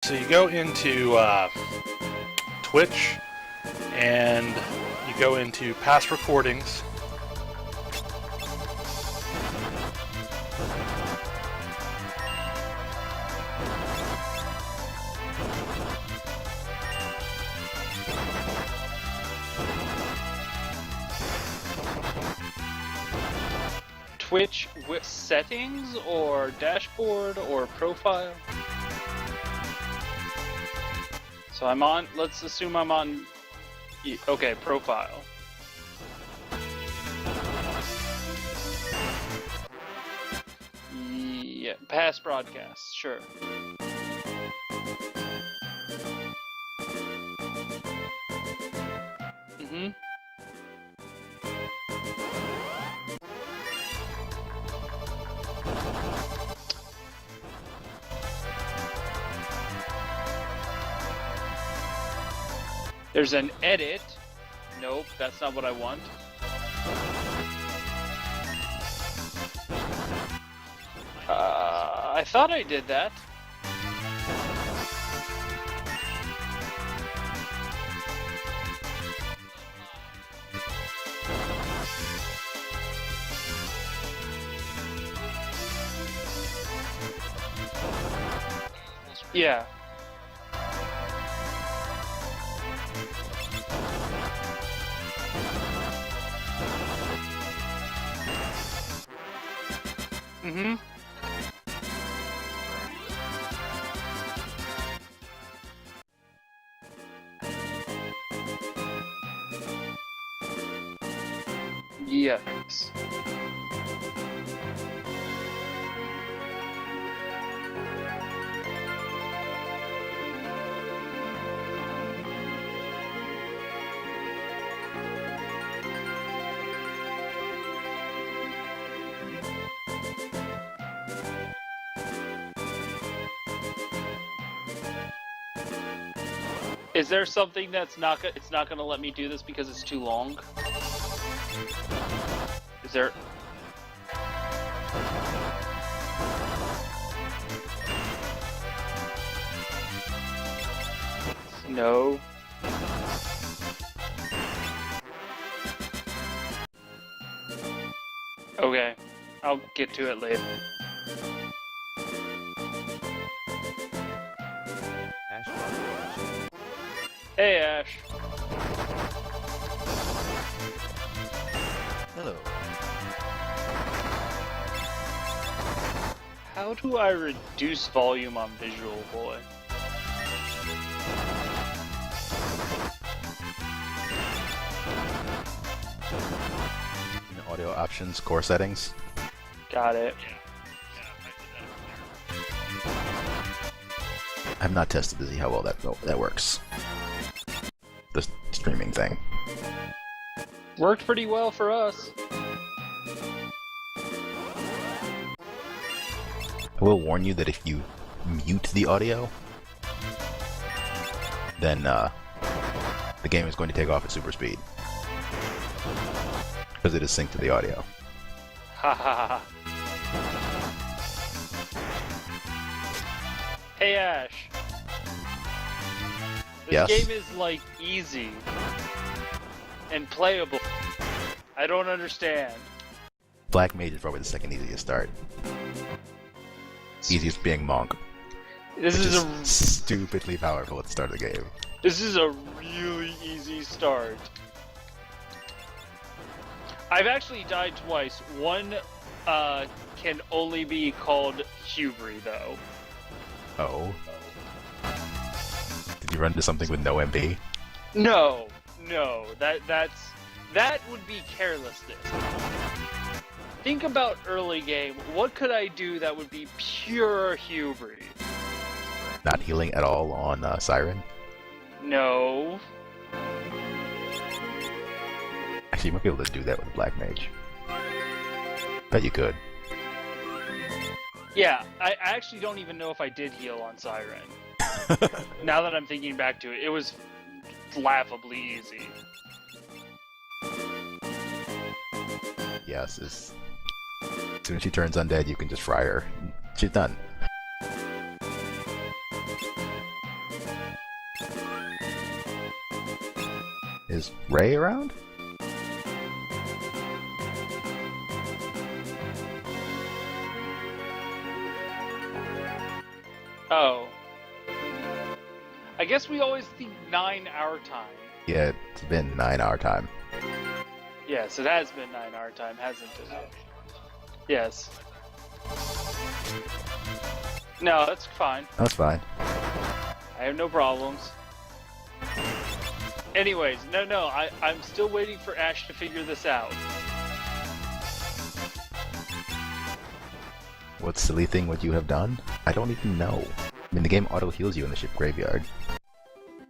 So you go into Twitch, and you go into past recordings. Twitch with settings or dashboard or profile? So I'm on, let's assume I'm on, okay, profile. Yeah, past broadcasts, sure. Mm-hmm. There's an edit. Nope, that's not what I want. I thought I did that. Yeah. Mm-hmm. Yes. Is there something that's not it's not gonna let me do this because it's too long? Is there? No. Okay, I'll get to it later. Hey, Ash. Hello. How do I reduce volume on Visual Boy? In the audio options, core settings. Got it. I've not tested to see how well that works. The streaming thing. Worked pretty well for us. I will warn you that if you mute the audio, then the game is going to take off at super speed. Because it is synced to the audio. Ha ha ha. Hey Ash. This Yes? game is like easy and playable. I don't understand. Black Mage is probably the second easiest start. Easiest being Monk. This which is stupidly powerful at the start of the game. This is a really easy start. I've actually died twice. One can only be called Hubri, though. Oh. Did you run into something with no MP? No, that would be carelessness. Think about early game. What could I do that would be pure Hubri? Not healing at all on Siren? No. Actually, you might be able to do that with Black Mage. Bet you could. Yeah, I actually don't even know if I did heal on Siren. Now that I'm thinking back to it, it was laughably easy. Yes, as soon as she turns undead, you can just fry her. She's done. Is Ray around? Oh. I guess we always think 9 our time. Yeah, it's been 9 hour time. Yes, it has been 9 our time, hasn't it? Yes. No, that's fine. That's fine. I have no problems. Anyways, no, I'm still waiting for Ash to figure this out. What silly thing would you have done? I don't even know. I mean, the game auto heals you in the ship graveyard,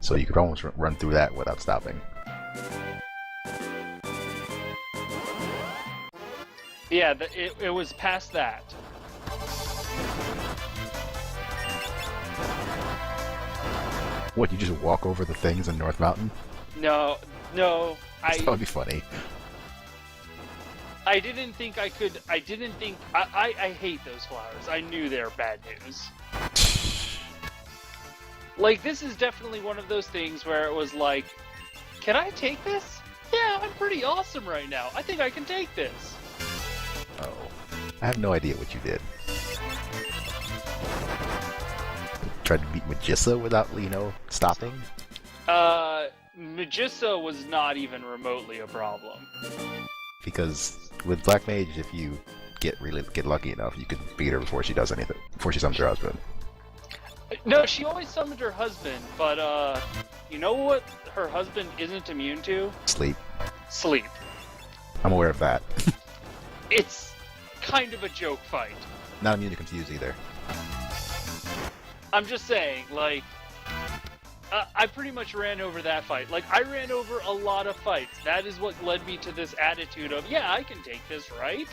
so you could almost run through that without stopping. Yeah, it was past that. What, you just walk over the things in North Mountain? No, That would be funny. I didn't think I could. I hate those flowers. I knew they're bad news. Like, this is definitely one of those things where it was like, can I take this? Yeah, I'm pretty awesome right now. I think I can take this. Oh. I have no idea what you did. Tried to beat Magissa without, stopping? Magissa was not even remotely a problem. Because with Black Mage, if you get lucky enough, you can beat her before she does anything. Before she summons her husband. No, she always summoned her husband, but you know what her husband isn't immune to? Sleep. Sleep. I'm aware of that. It's kind of a joke fight. Not immune to confuse either. I'm just saying, like, I pretty much ran over that fight. Like, I ran over a lot of fights. That is what led me to this attitude of, yeah, I can take this, right?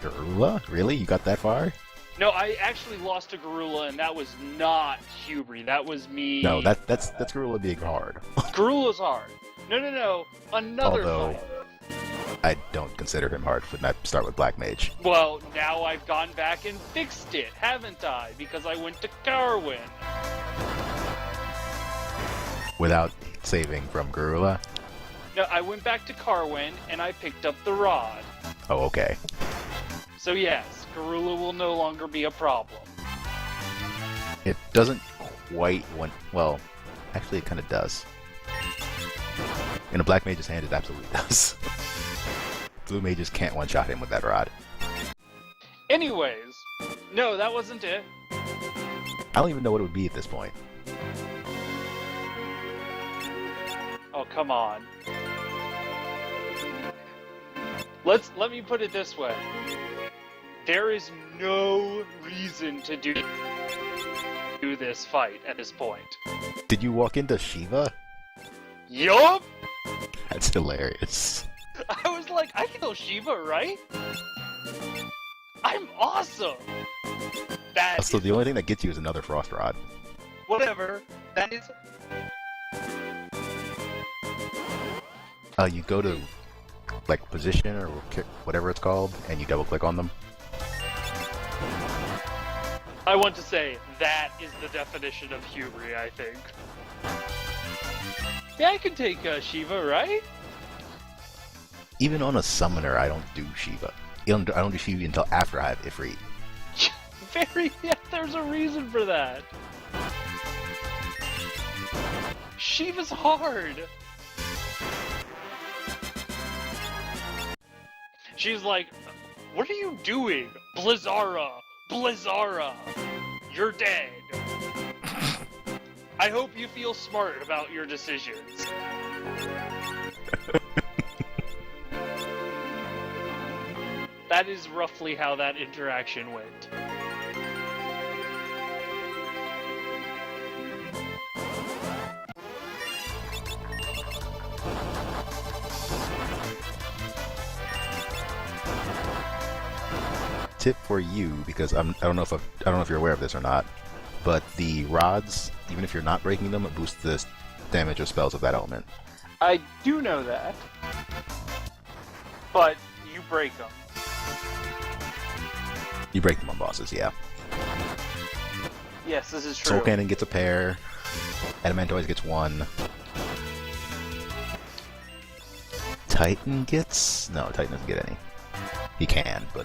Garula? Really? You got that far? No, I actually lost to Garula, and that was not Hubri. That was me. No, that's Garula being hard. Garula's hard. No. Another Although, fight. I don't consider him hard when I start with Black Mage. Well, now I've gone back and fixed it, haven't I? Because I went to Carwin. Without saving from Garula? No, I went back to Carwin, and I picked up the rod. Oh, okay. So yes, Garula will no longer be a problem. It doesn't quite want... Well, actually it kind of does. In a Black Mage's hand, it absolutely does. Blue Mages can't one-shot him with that rod. Anyways, no, that wasn't it. I don't even know what it would be at this point. Oh, come on. Let me put it this way. There is no reason to do this fight at this point. Did you walk into Shiva? Yup! That's hilarious. I was like, I kill Shiva, right? I'm awesome! So the only thing that gets you is another Frost Rod. Whatever. That is... You go to, like, position or whatever it's called, and you double-click on them. I want to say, that is the definition of Hubri, I think. Yeah, I can take Shiva, right? Even on a summoner, I don't do Shiva. I don't do Shiva until after I have Ifrit. Yeah, there's a reason for that. Shiva's hard. She's like, what are you doing? Blizzara! You're dead. I hope you feel smart about your decisions. That is roughly how that interaction went. Tip for you, because I don't know if you're aware of this or not, but the rods, even if you're not breaking them, it boosts the damage of spells of that element. I do know that, but you break them. You break them on bosses, yeah. Yes, this is true. Soul Cannon gets a pair. Adamantoise gets one. Titan gets... No, Titan doesn't get any. He can, but...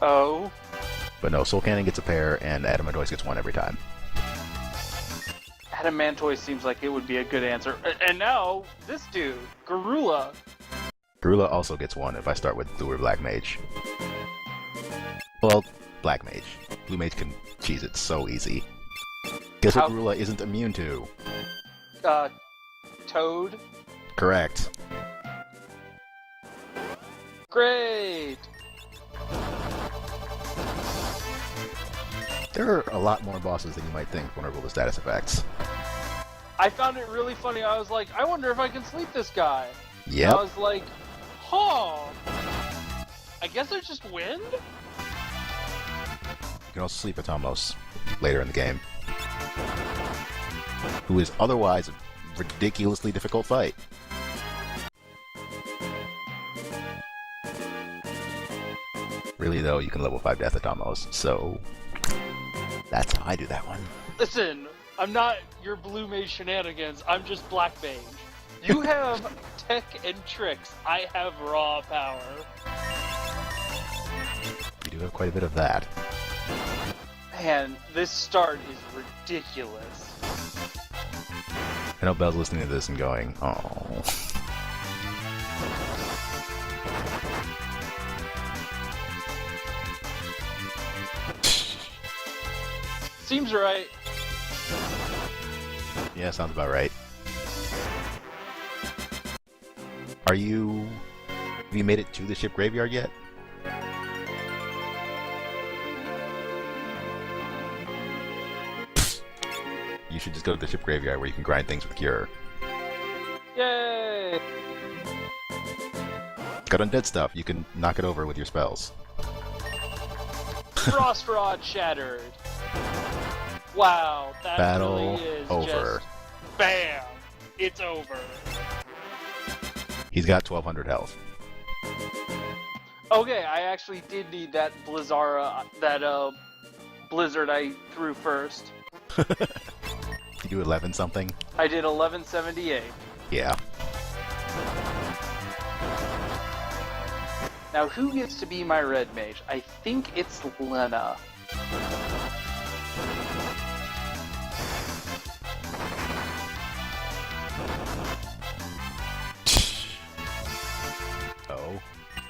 Oh. But no, Soul Cannon gets a pair, and Adamantoise gets one every time. Adamantoise seems like it would be a good answer. And now, this dude, Garula. Garula also gets one if I start with Blue or Black Mage. Well, Black Mage. Blue Mage can cheese it so easy. Guess what Garula isn't immune to? Toad? Correct. Great! There are a lot more bosses than you might think vulnerable to status effects. I found it really funny. I was like, I wonder if I can sleep this guy. Yep. I was like, huh. I guess there's just wind? You can also sleep Atomos later in the game. Who is otherwise a ridiculously difficult fight. Really though, you can level 5 Death Atomos, so... That's how I do that one. Listen, I'm not your blue mage shenanigans, I'm just black mage. You have tech and tricks, I have raw power. You do have quite a bit of that. Man, this start is ridiculous. I know Belle's listening to this and going, oh. Seems right. Yeah, sounds about right. Have you made it to the ship graveyard yet? You should just go to the ship graveyard where you can grind things with Cure. Yay! It's got undead stuff, you can knock it over with your spells. Frost Rod shattered. Wow, that Battle really is over. just... BAM! It's over. He's got 1200 health. Okay, I actually did need that Blizzara, that Blizzard I threw first. You do 11 something? I did 1178. Yeah. Now who gets to be my red mage? I think it's Lena. Oh?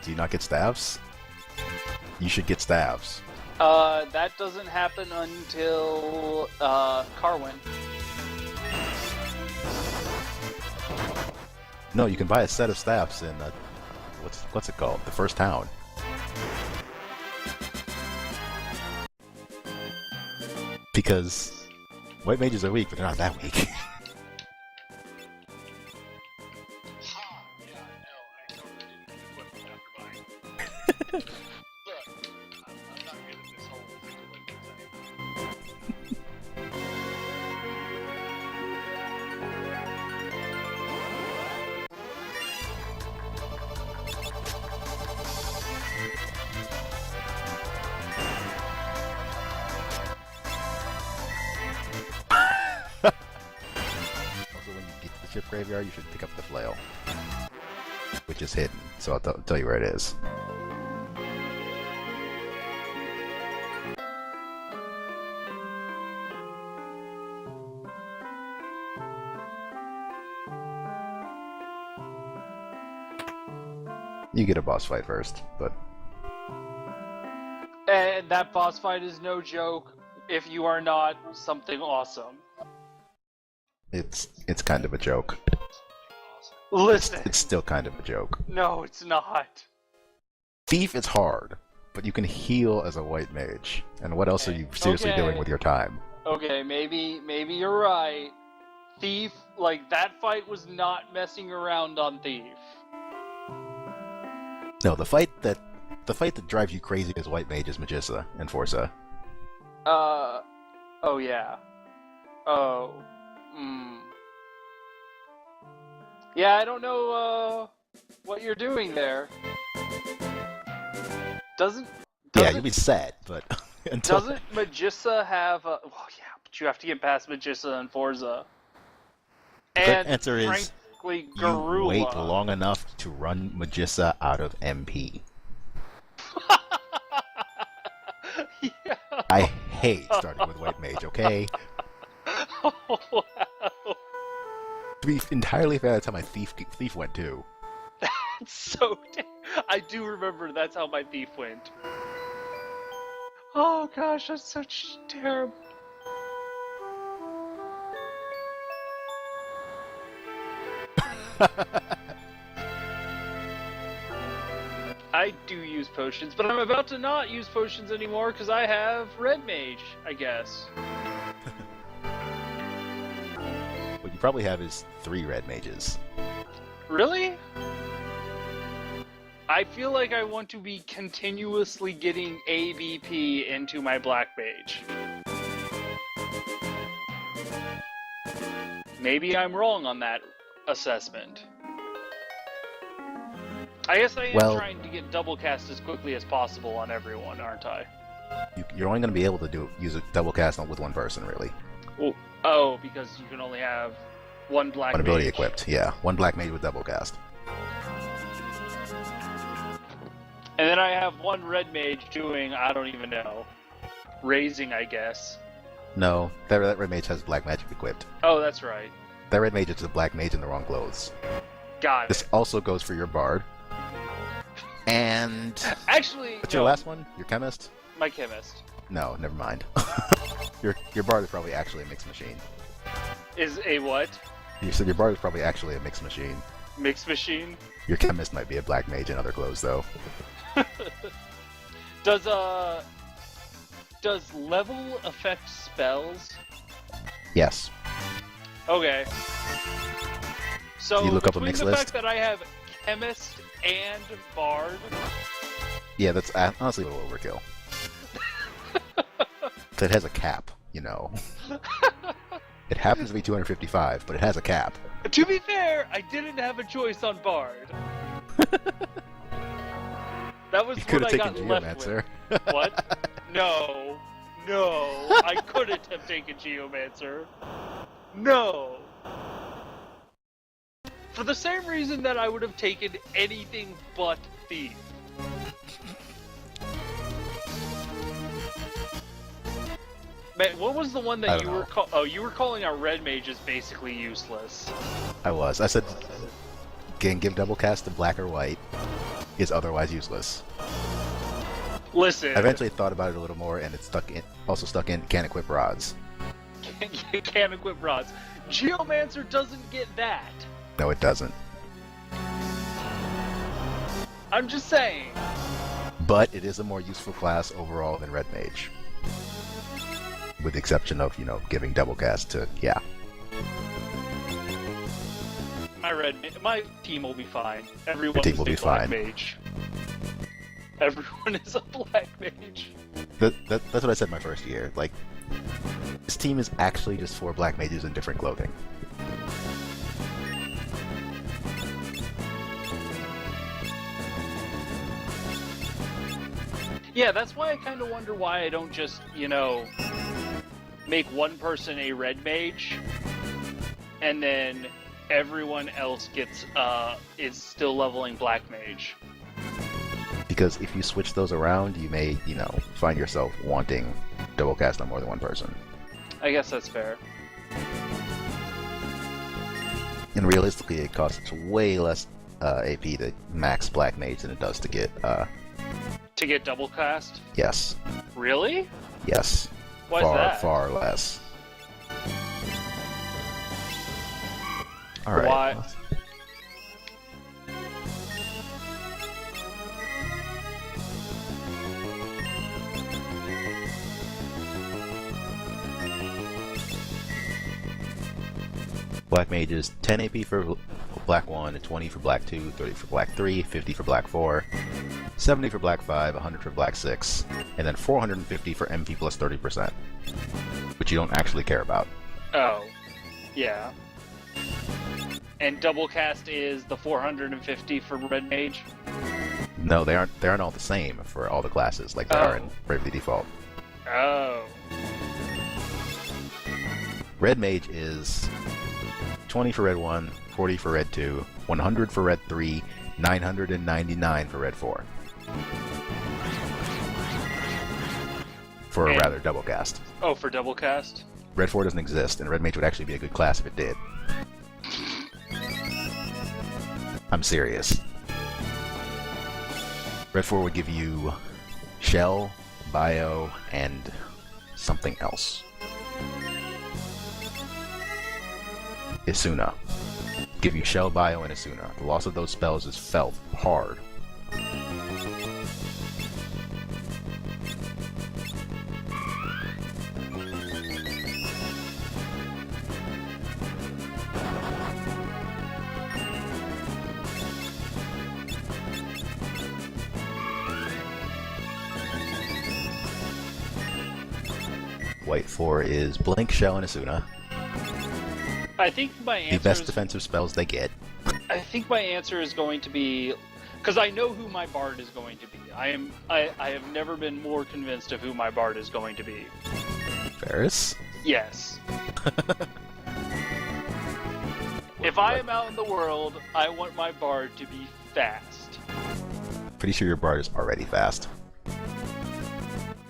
Do you not get staves? You should get staves. That doesn't happen until, Carwin. No, you can buy a set of staffs in what's it called? The first town. Because white mages are weak, but they're not that weak. Graveyard, you should pick up the flail, which is hidden, so I'll tell you where it is. You get a boss fight first, but... And that boss fight is no joke if you are not something awesome. It's kind of a joke. Listen. It's still kind of a joke. No, it's not. Thief is hard, but you can heal as a white mage. And what else are you seriously doing with your time? Okay, maybe you're right. Thief, like, that fight was not messing around on Thief. No, the fight that drives you crazy as white mage is Magissa and Forza. Oh yeah. Oh. Yeah, I don't know, what you're doing there. Doesn't yeah, you'll be sad, but... until... Doesn't Magissa have a... Well, yeah, but you have to get past Magissa and Forza. The correct answer is basically You Garula. wait long enough to run Magissa out of MP. Yeah. I hate starting with White Mage, okay? Oh, wow. To be entirely fair, that's how my Thief went too. So I do remember that's how my thief went. Oh gosh, that's such terrible. I do use potions, but I'm about to not use potions anymore because I have Red Mage, I guess. What you probably have is 3 Red Mages. Really? I feel like I want to be continuously getting ABP into my Black Mage. Maybe I'm wrong on that assessment. I guess I am trying to get double cast as quickly as possible on everyone, aren't I? You're only going to be able to use a double cast with one person, really. Oh, because you can only have one Black One ability Mage. equipped, yeah. One Black Mage with double cast. And then I have one Red Mage doing, I don't even know, raising, I guess. No, that Red Mage has Black Magic equipped. Oh, that's right. That Red Mage is a Black Mage in the wrong clothes. Got it. This also goes for your Bard. And... Actually, What's your last one? Your Chemist? My Chemist. No, never mind. your Bard is probably actually a mixed machine. Is a what? You said your Bard is probably actually a mixed machine. Mixed machine? Your Chemist might be a Black Mage in other clothes, though. Does level affect spells? Yes. Okay. So You look up a between mixed the list? fact that I have Chemist and Bard, Yeah, that's honestly a little overkill. It has a cap, you know. It happens to be 255, but it has a cap. to be fair, I didn't have a choice on Bard. That was You what could I have got taken left Geomancer. with. What? No, I couldn't have taken Geomancer. No. For the same reason that I would have taken anything but Thief. Man, what was the one that you were you were calling our Red Mages basically useless. I was. I said, give double cast to black or white is otherwise useless. Listen. I eventually thought about it a little more, and it's also stuck in can't equip rods. Can't equip rods. Geomancer doesn't get that. No, it doesn't. I'm just saying. But it is a more useful class overall than Red Mage. With the exception of, giving double cast to, yeah. My team will be fine. Everyone Your team is will a be black fine. mage. Everyone is a black mage. That's what I said my first year. Like, this team is actually just 4 black mages in different clothing. Yeah, that's why I kind of wonder why I don't just, make one person a red mage, and then everyone else is still leveling black mage. Because if you switch those around, you may, find yourself wanting double cast on more than one person. I guess that's fair. And realistically, it costs way less AP to max black mage than it does to get, To get double cast? yes. Really? Yes. Why is far, that? far less. Alright. Why? Black Mage is 10 AP for Black 1, 20 for Black 2, 30 for Black 3, 50 for Black 4, 70 for Black 5, 100 for Black 6, and then 450 for MP plus 30%, which you don't actually care about. Oh. Yeah. And double cast is the 450 for red mage? No, they aren't all the same for all the classes, like they are in Bravely Default. Oh. Red Mage is 20 for Red 1, 140 for red 2, 100 for red 3, 999 for red 4. For a rather double cast. Oh, for double cast? Red 4 doesn't exist, and red mage would actually be a good class if it did. I'm serious. Red 4 would give you Shell, Bio, and something else. Isuna. Give you Shell, Bio, and Isuna. The loss of those spells is felt hard. White 4 is Blink, Shell, and Isuna. I think my answer The best is, defensive spells they get. I think my answer is going to be, because I know who my bard is going to be. I have never been more convinced of who my bard is going to be. Ferris? Yes. If I am out in the world, I want my bard to be fast. Pretty sure your bard is already fast.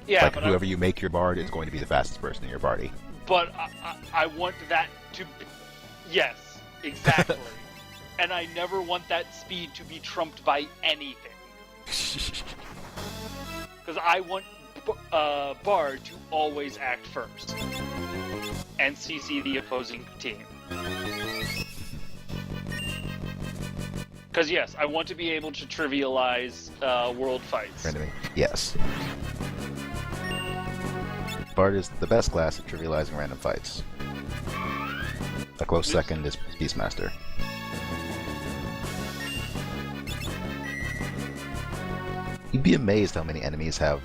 Yeah, Like, but whoever you make your bard is going to be the fastest person in your party. But I want that to be... Yes, exactly. And I never want that speed to be trumped by anything. Because I want Bard to always act first. And CC the opposing team. Because yes, I want to be able to trivialize world fights. Randomly. Yes. Bard is the best class at trivializing random fights. A close second is Beastmaster. You'd be amazed how many enemies have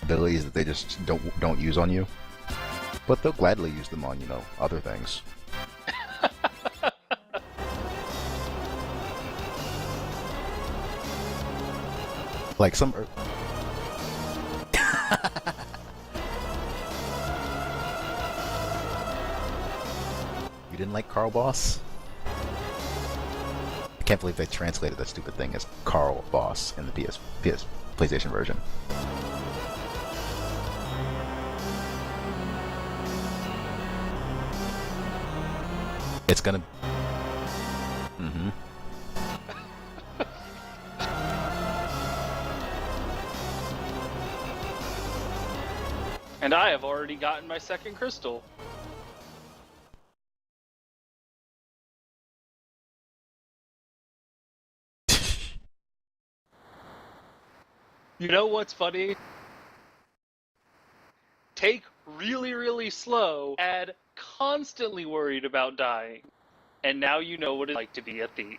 abilities that they just don't use on you. But they'll gladly use them on, other things. Like some... You didn't like Carl Boss? I can't believe they translated that stupid thing as Carl Boss in the PlayStation version. It's gonna... Mm-hmm. And I have already gotten my second crystal. You know what's funny? Take really, really slow, add constantly worried about dying, and now you know what it's like to be a thief.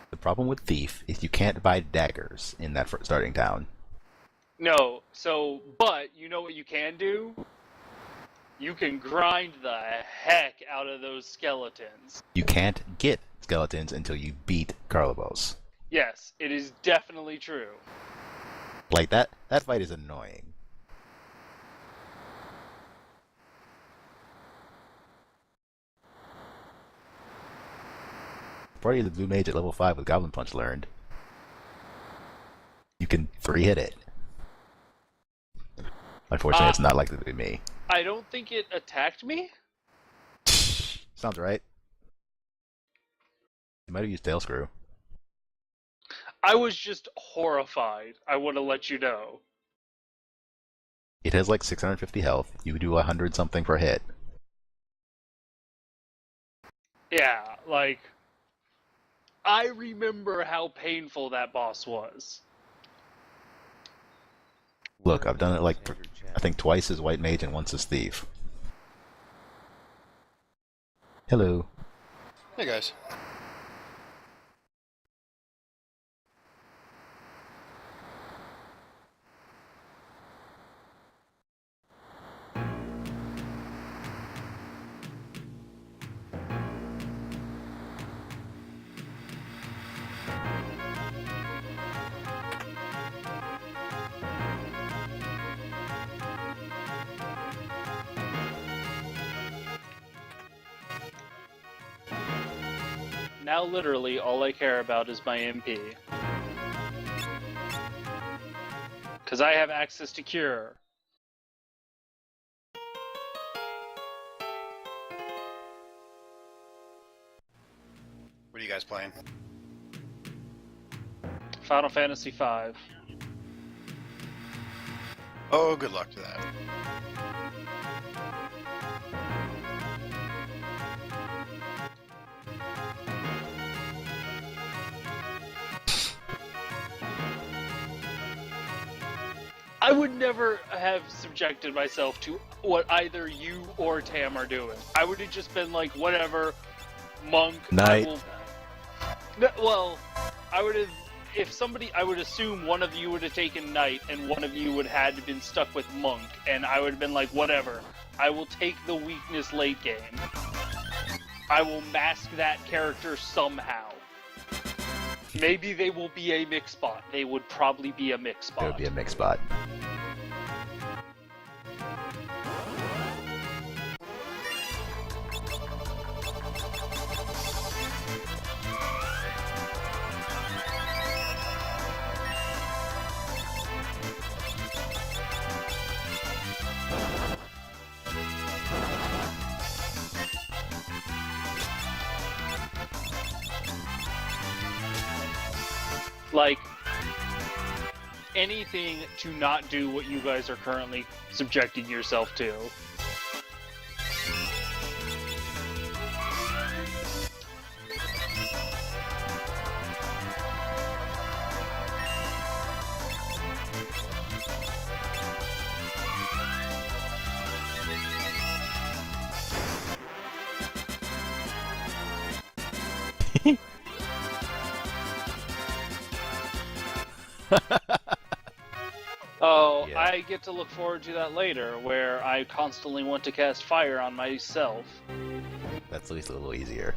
The problem with Thief is you can't buy daggers in that starting town. No, but you know what you can do? You can grind the heck out of those skeletons. You can't get skeletons until you beat Carlobos. Yes, it is definitely true. Like, that fight is annoying. Party of the Blue Mage at level 5 with Goblin Punch learned. You can 3-hit it. Unfortunately, it's not likely to be me. I don't think it attacked me. Sounds right. You might have used Tail Screw. I was just horrified. I want to let you know. It has like 650 health. You do 100 something per hit. Yeah, like... I remember how painful that boss was. Look, I've done it like, I think twice as White Mage and once as Thief. Hello. Hey guys. now literally all I care about is my MP. Because I have access to Cure. What are you guys playing? Final Fantasy V. Oh, good luck to that. I would never have subjected myself to what either you or Tam are doing. I would have just been like, whatever, Monk. Knight. Well, I would have. If somebody, I would assume one of you would have taken Knight and one of you would have had to been stuck with Monk, and I would have been like, whatever. I will take the weakness late game. I will mask that character somehow. Maybe they will be a mix spot. They would probably be a mix spot. There would be a mix spot. Like, anything to not do what you guys are currently subjecting yourself to. Oh, Yeah. I get to look forward to that later, where I constantly want to cast fire on myself. That's at least a little easier.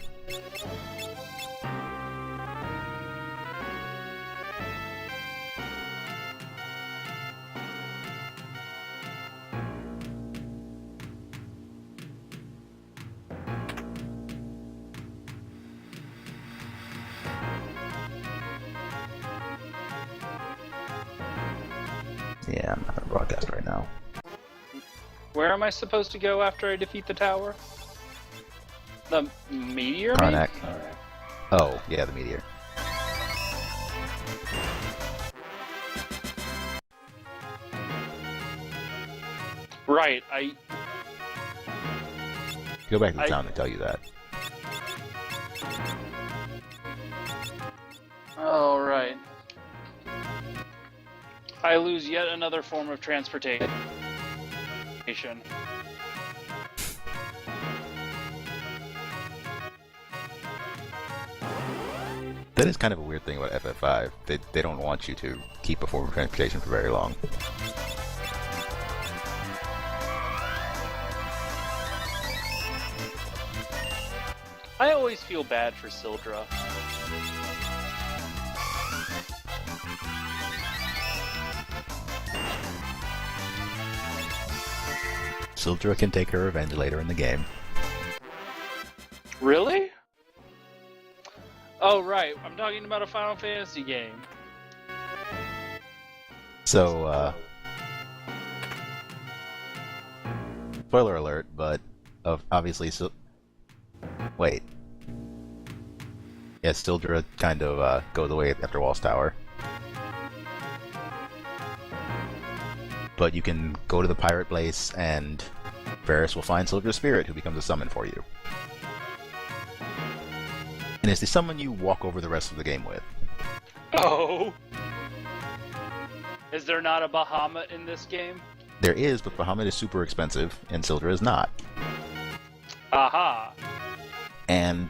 Yeah, I'm not gonna broadcast right now. Where am I supposed to go after I defeat the tower? The meteor? maybe? Karnak. Oh, yeah, the meteor. Right, Go back to the I- town and tell you that. Oh, right. I lose yet another form of transportation. That is kind of a weird thing about FF5. They don't want you to keep a form of transportation for very long. I always feel bad for Sildra. Sildra can take her revenge later in the game. Really? Oh, right. I'm talking about a Final Fantasy game. So, spoiler alert, but obviously, wait. Yeah, Sildra kind of goes away after Walls Tower. But you can go to the pirate place, and Varus will find Sildra's spirit, who becomes a summon for you. And it's the summon you walk over the rest of the game with. Oh! Is there not a Bahamut in this game? There is, but Bahamut is super expensive, and Sildra is not. Aha! And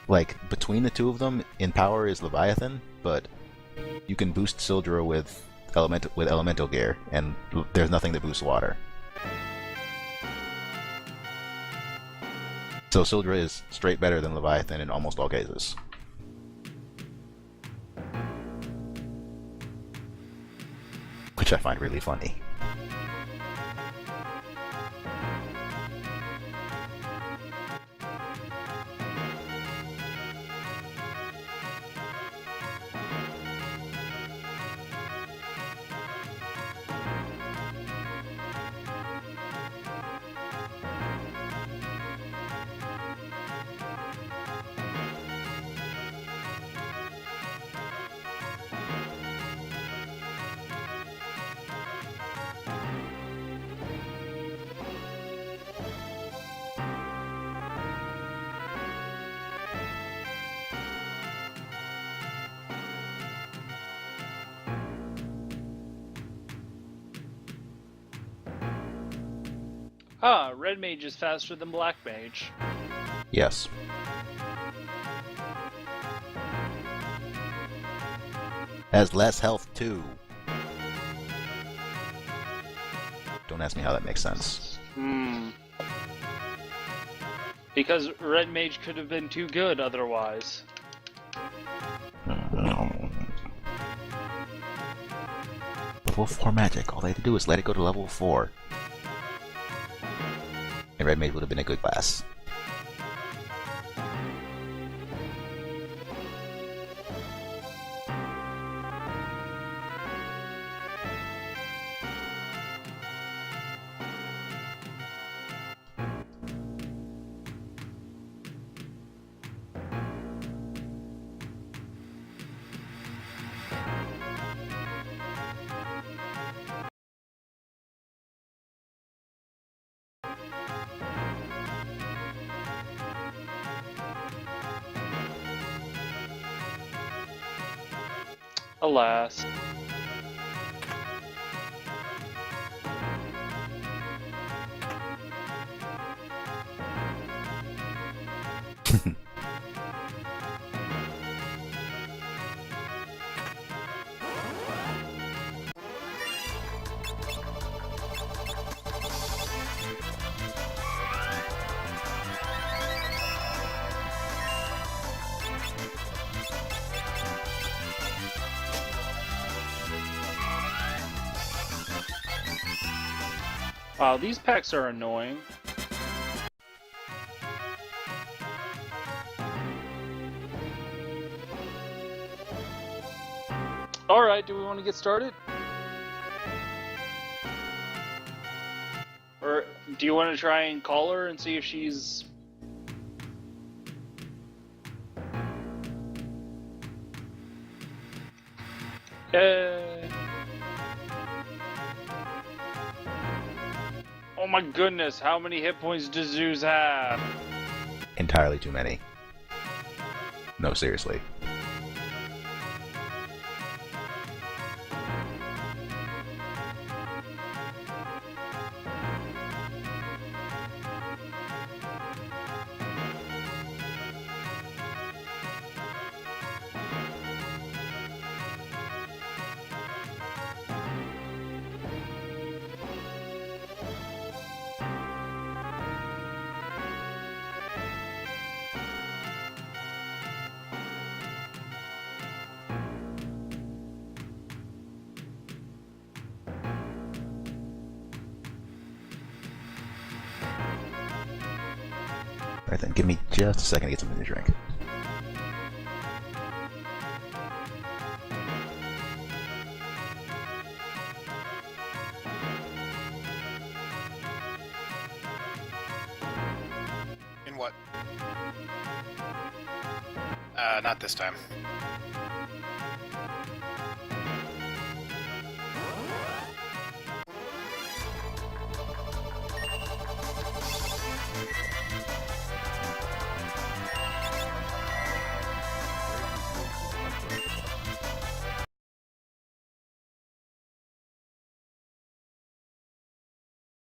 like between the two of them, in power is Leviathan, but you can boost Sildra with elemental gear, and there's nothing that boosts water. So Sildra is straight better than Leviathan in almost all cases. Which I find really funny. Ah, red mage is faster than black mage. Yes. Has less health too. Don't ask me how that makes sense. Because red mage could have been too good otherwise. Level 4 magic. All they had to do is let it go to level 4. And red mage would have been a good class. Alas. Wow, these packs are annoying. Alright, do we want to get started? Or do you want to try and call her and see if she's... Oh my goodness, how many hit points does Zeus have? Entirely too many. No, seriously. Alright then, give me just a second to get something to drink. In what? Not this time.